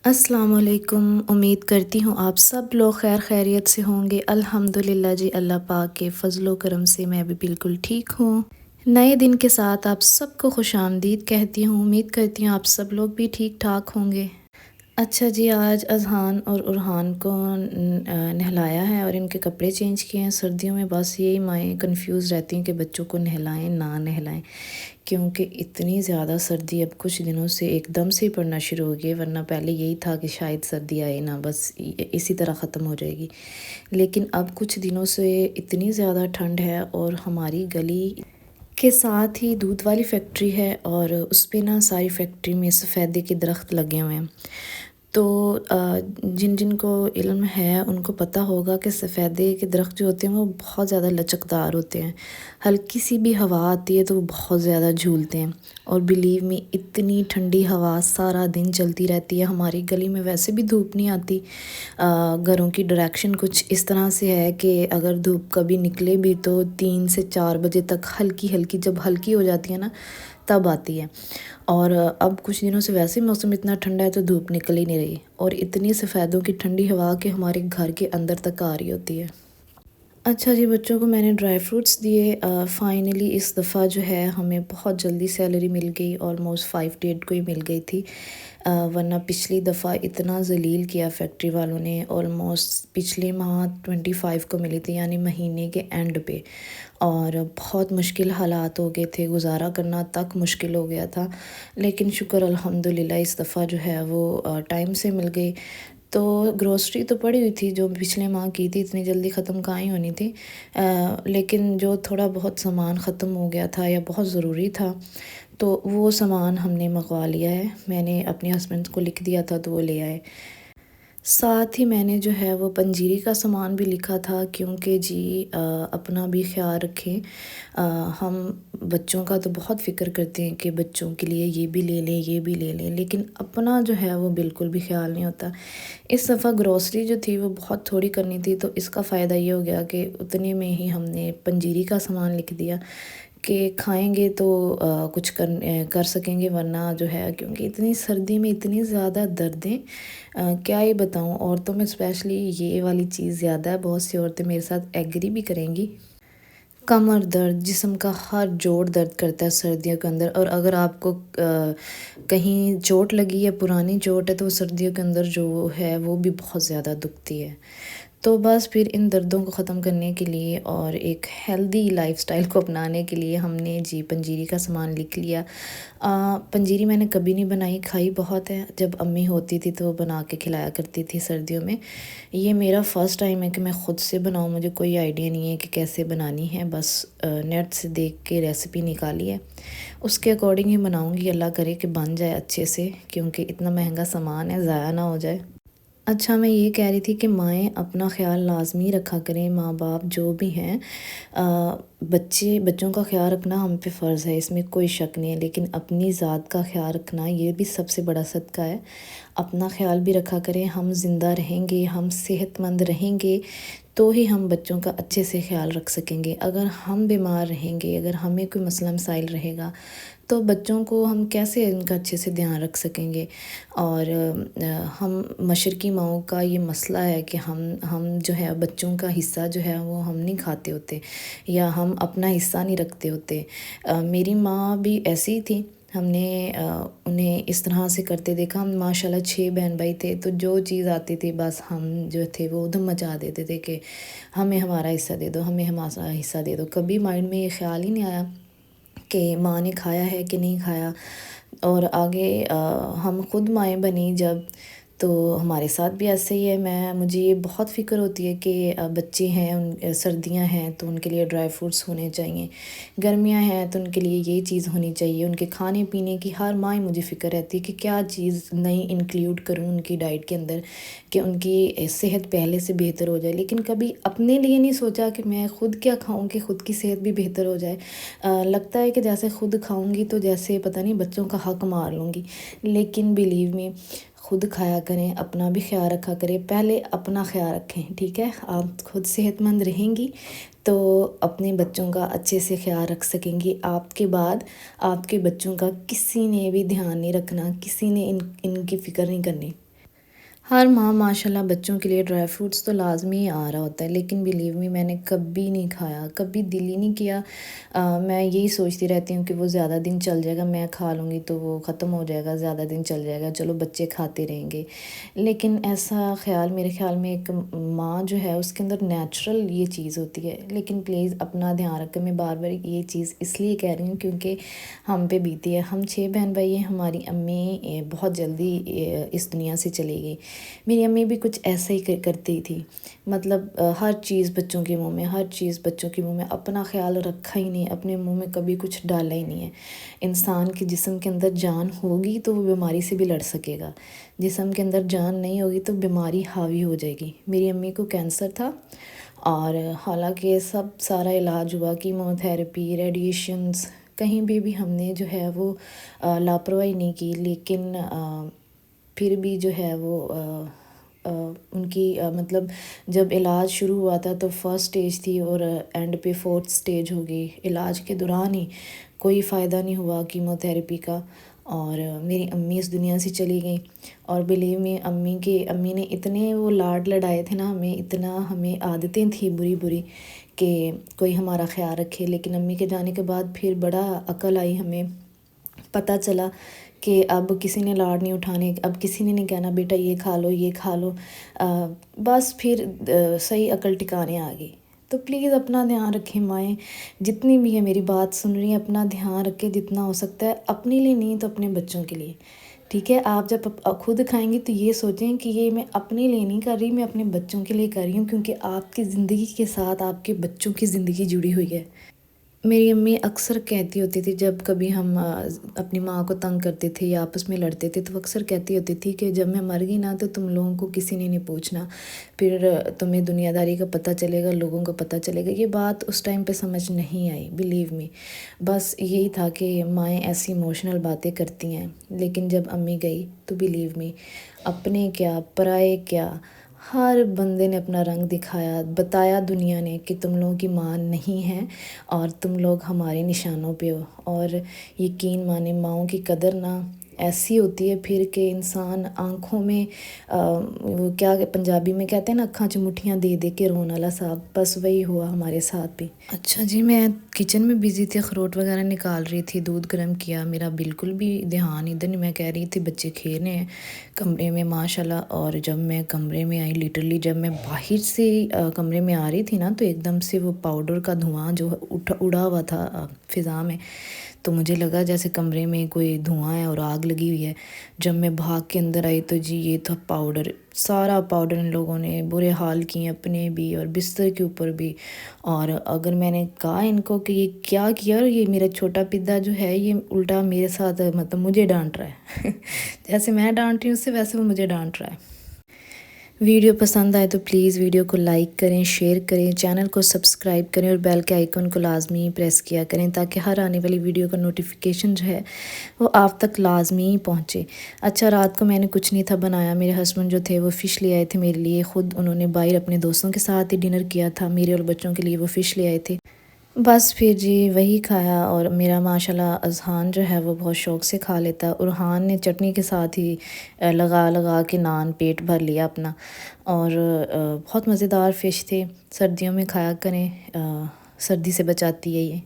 السلام علیکم، امید کرتی ہوں آپ سب لوگ خیر خیریت سے ہوں گے۔ الحمدللہ جی، اللہ پاک کے فضل و کرم سے میں بھی بالکل ٹھیک ہوں۔ نئے دن کے ساتھ آپ سب کو خوش آمدید کہتی ہوں۔ امید کرتی ہوں آپ سب لوگ بھی ٹھیک ٹھاک ہوں گے۔ اچھا جی، آج اذہان اور ارحان کو نہلایا ہے اور ان کے کپڑے چینج کیے ہیں۔ سردیوں میں بس یہی مائیں کنفیوز رہتی ہیں کہ بچوں کو نہلائیں نہ نہلائیں، کیونکہ اتنی زیادہ سردی اب کچھ دنوں سے ایک دم سے پڑنا شروع ہو گئی، ورنہ پہلے یہی تھا کہ شاید سردی آئے نہ، بس اسی طرح ختم ہو جائے گی۔ لیکن اب کچھ دنوں سے اتنی زیادہ ٹھنڈ ہے، اور ہماری گلی کے ساتھ ہی دودھ والی فیکٹری ہے، اور اس پہ نا ساری فیکٹری میں سفیدے کے درخت لگے ہوئے ہیں۔ تو جن جن کو علم ہے ان کو پتہ ہوگا کہ سفیدے کے درخت جو ہوتے ہیں وہ بہت زیادہ لچکدار ہوتے ہیں، ہلکی سی بھی ہوا آتی ہے تو وہ بہت زیادہ جھولتے ہیں۔ اور بلیو می، اتنی ٹھنڈی ہوا سارا دن چلتی رہتی ہے۔ ہماری گلی میں ویسے بھی دھوپ نہیں آتی، گھروں کی ڈائریکشن کچھ اس طرح سے ہے کہ اگر دھوپ کبھی نکلے بھی تو 3 سے 4 بجے تک ہلکی ہلکی، جب ہلکی ہو جاتی ہے نا تب آتی ہے۔ اور اب کچھ دنوں سے ویسے موسم اتنا ٹھنڈا ہے تو دھوپ نکل ہی نہیں رہی، اور اتنی سفیدوں کی ٹھنڈی ہوا کہ ہمارے گھر کے اندر تک آ رہی ہوتی ہے۔ اچھا جی، بچوں کو میں نے ڈرائی فروٹس دیے۔ فائنلی اس دفعہ جو ہے ہمیں بہت جلدی سیلری مل گئی، آلموسٹ 5 ڈیٹ کو ہی مل گئی تھی، ورنہ پچھلی دفعہ اتنا ذلیل کیا فیکٹری والوں نے۔ آلموسٹ پچھلے ماہ 25 کو ملی تھی، یعنی مہینے کے اینڈ پہ، اور بہت مشکل حالات ہو گئے تھے، گزارا کرنا تک مشکل ہو گیا تھا۔ لیکن شکر الحمدللہ اس دفعہ جو ہے وہ ٹائم سے مل گئی۔ تو گروسری تو پڑی ہوئی تھی جو پچھلے ماہ کی تھی، اتنی جلدی ختم کہاں ہی ہونی تھی، لیکن جو تھوڑا بہت سامان ختم ہو گیا تھا یا بہت ضروری تھا تو وہ سامان ہم نے منگوا لیا ہے۔ میں نے اپنے ہسبینڈ کو لکھ دیا تھا تو وہ لے آئے۔ ساتھ ہی میں نے جو ہے وہ پنجیری کا سامان بھی لکھا تھا، کیونکہ جی اپنا بھی خیال رکھیں۔ ہم بچوں کا تو بہت فکر کرتے ہیں کہ بچوں کے لیے یہ بھی لے لیں یہ بھی لے لیں، لیکن اپنا جو ہے وہ بالکل بھی خیال نہیں ہوتا۔ اس دفعہ گروسری جو تھی وہ بہت تھوڑی کرنی تھی، تو اس کا فائدہ یہ ہو گیا کہ اتنے میں ہی ہم نے پنجیری کا سامان لکھ دیا کہ کھائیں گے تو کچھ کر سکیں گے، ورنہ جو ہے کیونکہ اتنی سردی میں اتنی زیادہ دردیں، کیا یہ بتاؤں۔ عورتوں میں اسپیشلی یہ والی چیز زیادہ ہے، بہت سی عورتیں میرے ساتھ ایگری بھی کریں گی۔ کمر درد، جسم کا ہر جوڑ درد کرتا ہے سردیوں کے اندر، اور اگر آپ کو کہیں چوٹ لگی ہے، پرانی چوٹ ہے، تو سردیوں کے اندر جو ہے وہ بھی بہت زیادہ دکھتی ہے۔ تو بس پھر ان دردوں کو ختم کرنے کے لیے اور ایک ہیلدی لائف سٹائل کو اپنانے کے لیے ہم نے جی پنجیری کا سامان لکھ لیا۔ پنجیری میں نے کبھی نہیں بنائی، کھائی بہت ہے، جب امی ہوتی تھی تو وہ بنا کے کھلایا کرتی تھی سردیوں میں۔ یہ میرا فرسٹ ٹائم ہے کہ میں خود سے بناؤں، مجھے کوئی آئیڈیا نہیں ہے کہ کیسے بنانی ہے، بس نیٹ سے دیکھ کے ریسیپی نکالی ہے، اس کے اکارڈنگ ہی بناؤں گی۔ اللہ کرے کہ بن جائے اچھے سے، کیونکہ اتنا مہنگا سامان ہے، ضائع نہ ہو جائے۔ اچھا، میں یہ کہہ رہی تھی کہ مائیں اپنا خیال لازمی رکھا کریں، ماں باپ جو بھی ہیں، بچوں کا خیال رکھنا ہم پہ فرض ہے، اس میں کوئی شک نہیں ہے، لیکن اپنی ذات کا خیال رکھنا یہ بھی سب سے بڑا صدقہ ہے۔ اپنا خیال بھی رکھا کریں، ہم زندہ رہیں گے، ہم صحت مند رہیں گے تو ہی ہم بچوں کا اچھے سے خیال رکھ سکیں گے۔ اگر ہم بیمار رہیں گے، اگر ہمیں کوئی مسئلہ مسائل رہے گا تو بچوں کو ہم کیسے ان کا اچھے سے دھیان رکھ سکیں گے۔ اور ہم مشرقی ماؤں کا یہ مسئلہ ہے کہ ہم جو ہے بچوں کا حصہ جو ہے وہ ہم نہیں کھاتے ہوتے، یا ہم اپنا حصہ نہیں رکھتے ہوتے۔ میری ماں بھی ایسی ہی تھی، ہم نے انہیں اس طرح سے کرتے دیکھا۔ ہم ماشاء اللہ 6 بہن بھائی تھے، تو جو چیز آتی تھی بس ہم جو تھے وہ ادھم مچا دیتے تھے کہ ہمیں ہمارا حصہ دے دو، ہمیں ہمارا حصہ دے دو۔ کبھی مائنڈ میں یہ خیال ہی نہیں آیا کہ ماں نے کھایا ہے کہ نہیں کھایا۔ اور آگے ہم خود مائیں بنیں جب، تو ہمارے ساتھ بھی ایسے ہی ہے۔ مجھے یہ بہت فکر ہوتی ہے کہ بچے ہیں، سردیاں ہیں تو ان کے لیے ڈرائی فروٹس ہونے چاہیے، گرمیاں ہیں تو ان کے لیے یہ چیز ہونی چاہیے، ان کے کھانے پینے کی ہر ماہ مجھے فکر رہتی ہے کہ کیا چیز نئی انکلیوڈ کروں ان کی ڈائٹ کے اندر کہ ان کی صحت پہلے سے بہتر ہو جائے۔ لیکن کبھی اپنے لیے نہیں سوچا کہ میں خود کیا کھاؤں کہ خود کی صحت بھی بہتر ہو جائے۔ لگتا ہے کہ جیسے خود کھاؤں گی تو جیسے پتہ نہیں بچوں کا حق مار لوں گی، لیکن بلیو می، خود کھایا کریں، اپنا بھی خیال رکھا کریں۔ پہلے اپنا خیال رکھیں، ٹھیک ہے؟ آپ خود صحت مند رہیں گی تو اپنے بچوں کا اچھے سے خیال رکھ سکیں گی۔ آپ کے بعد آپ کے بچوں کا کسی نے بھی دھیان نہیں رکھنا، کسی نے ان کی فکر نہیں کرنی۔ ہر ماہ ماشاءاللہ بچوں کے لیے ڈرائی فروٹس تو لازمی آ رہا ہوتا ہے، لیکن بلیو می میں نے کبھی نہیں کھایا، کبھی دل ہی نہیں کیا۔ میں یہی سوچتی رہتی ہوں کہ وہ زیادہ دن چل جائے گا، میں کھا لوں گی تو وہ ختم ہو جائے گا، زیادہ دن چل جائے گا، چلو بچے کھاتے رہیں گے۔ لیکن ایسا خیال میرے خیال میں ایک ماں جو ہے اس کے اندر نیچرل یہ چیز ہوتی ہے، لیکن پلیز اپنا دھیان رکھیں۔ میں بار بار یہ چیز اس لیے کہہ رہی ہوں کیونکہ ہم پہ بیتی ہے، ہم 6 بہن بھائی ہیں، ہماری امی بہت جلدی اس دنیا سے چلی گئی۔ میری امی بھی کچھ ایسا ہی کرتی تھی، مطلب ہر چیز بچوں کے منہ میں، ہر چیز بچوں کے منہ میں، اپنا خیال رکھا ہی نہیں، اپنے منہ میں کبھی کچھ ڈالا ہی نہیں ہے۔ انسان کے جسم کے اندر جان ہوگی تو وہ بیماری سے بھی لڑ سکے گا، جسم کے اندر جان نہیں ہوگی تو بیماری حاوی ہو جائے گی۔ میری امی کو کینسر تھا، اور حالانکہ سارا علاج ہوا، کیمو تھراپی، ریڈیشنز، کہیں بھی ہم نے جو ہے وہ لاپرواہی نہیں کی، لیکن پھر بھی جو ہے وہ ان کی مطلب جب علاج شروع ہوا تھا تو فرسٹ سٹیج تھی اور اینڈ پہ فورتھ سٹیج ہو گئی۔ علاج کے دوران ہی کوئی فائدہ نہیں ہوا کیمو تھراپی کا، اور میری امی اس دنیا سے چلی گئیں۔ اور بلیو میں امی نے اتنے وہ لاڈ لڑائے تھے نا ہمیں، اتنا ہمیں عادتیں تھیں بری بری کہ کوئی ہمارا خیال رکھے، لیکن امی کے جانے کے بعد پھر بڑا عقل آئی، ہمیں پتہ چلا کہ اب کسی نے لاڑ نہیں اٹھانے، اب کسی نے نہیں کہنا بیٹا یہ کھا لو یہ کھا لو، بس پھر صحیح عقل ٹھکانے آ گئی۔ تو پلیز اپنا دھیان رکھیں مائیں، جتنی بھی ہے میری بات سن رہی ہیں، اپنا دھیان رکھیں جتنا ہو سکتا ہے، اپنے لیے نہیں تو اپنے بچوں کے لیے، ٹھیک ہے؟ آپ جب خود کھائیں گی تو یہ سوچیں کہ یہ میں اپنے لیے نہیں کر رہی، میں اپنے بچوں کے لیے کر رہی ہوں، کیونکہ آپ کی زندگی کے ساتھ آپ کے بچوں کی زندگی جڑی ہوئی ہے۔ میری امی اکثر کہتی ہوتی تھی جب کبھی ہم اپنی ماں کو تنگ کرتے تھے یا آپس میں لڑتے تھے، تو اکثر کہتی ہوتی تھی کہ جب میں مر گئی نا تو تم لوگوں کو کسی نے نہیں پوچھنا، پھر تمہیں دنیا داری کا پتہ چلے گا، لوگوں کا پتہ چلے گا۔ یہ بات اس ٹائم پہ سمجھ نہیں آئی، بلیو می، بس یہی تھا کہ مائیں ایسی ایموشنل باتیں کرتی ہیں، لیکن جب امی گئی تو بلیو می، اپنے کیا پرائے کیا، ہر بندے نے اپنا رنگ دکھایا، بتایا دنیا نے کہ تم لوگوں کی ماں نہیں ہے اور تم لوگ ہمارے نشانوں پہ ہو۔ اور یقین مانے ماؤں کی قدر نہ ایسی ہوتی ہے پھر کہ انسان آنکھوں میں وہ کیا پنجابی میں کہتے ہیں نا، اکھاں چ مٹھیاں دے دے کے رون والا صاحب، بس وہی ہوا ہمارے ساتھ بھی۔ اچھا جی، میں کچن میں بزی تھی، اخروٹ وغیرہ نکال رہی تھی، دودھ گرم کیا، میرا بالکل بھی دھیان ادھر نہیں، میں کہہ رہی تھی بچے کھیل رہے ہیں کمرے میں ماشاءاللہ۔ اور جب میں کمرے میں آئی، لٹرلی جب میں باہر سے کمرے میں آ رہی تھی نا تو ایک دم سے وہ پاؤڈر کا دھواں جو اڑا ہوا تھا فضا میں، تو مجھے لگا جیسے کمرے میں کوئی دھواں ہے اور آگ لگی ہوئی ہے۔ جب میں بھاگ کے اندر آئی تو جی یہ تھا پاؤڈر، سارا پاؤڈر ان لوگوں نے برے حال کیے، اپنے بھی اور بستر کے اوپر بھی۔ اور اگر میں نے کہا ان کو کہ یہ کیا کیا، اور یہ میرا چھوٹا پدا جو ہے یہ الٹا میرے ساتھ مطلب مجھے ڈانٹ رہا ہے جیسے میں ڈانٹ رہی ہوں اس سے، ویسے وہ مجھے ڈانٹ رہا ہے۔ ویڈیو پسند آئے تو پلیز ویڈیو کو لائک کریں، شیئر کریں، چینل کو سبسکرائب کریں اور بیل کے آئیکن کو لازمی پریس کیا کریں تاکہ ہر آنے والی ویڈیو کا نوٹیفیکیشن جو ہے وہ آپ تک لازمی پہنچے۔ اچھا، رات کو میں نے کچھ نہیں تھا بنایا، میرے ہسبینڈ جو تھے وہ فش لے آئے تھے میرے لیے، خود انہوں نے باہر اپنے دوستوں کے ساتھ ہی ڈنر کیا تھا، میرے اور بچوں کے لیے وہ فش لے آئے تھے، بس پھر جی وہی کھایا۔ اور میرا ماشاءاللہ اذہان جو ہے وہ بہت شوق سے کھا لیتا ہے، ارحان نے چٹنی کے ساتھ ہی لگا لگا کے نان پیٹ بھر لیا اپنا، اور بہت مزیدار فش تھے۔ سردیوں میں کھایا کریں، سردی سے بچاتی ہے یہ۔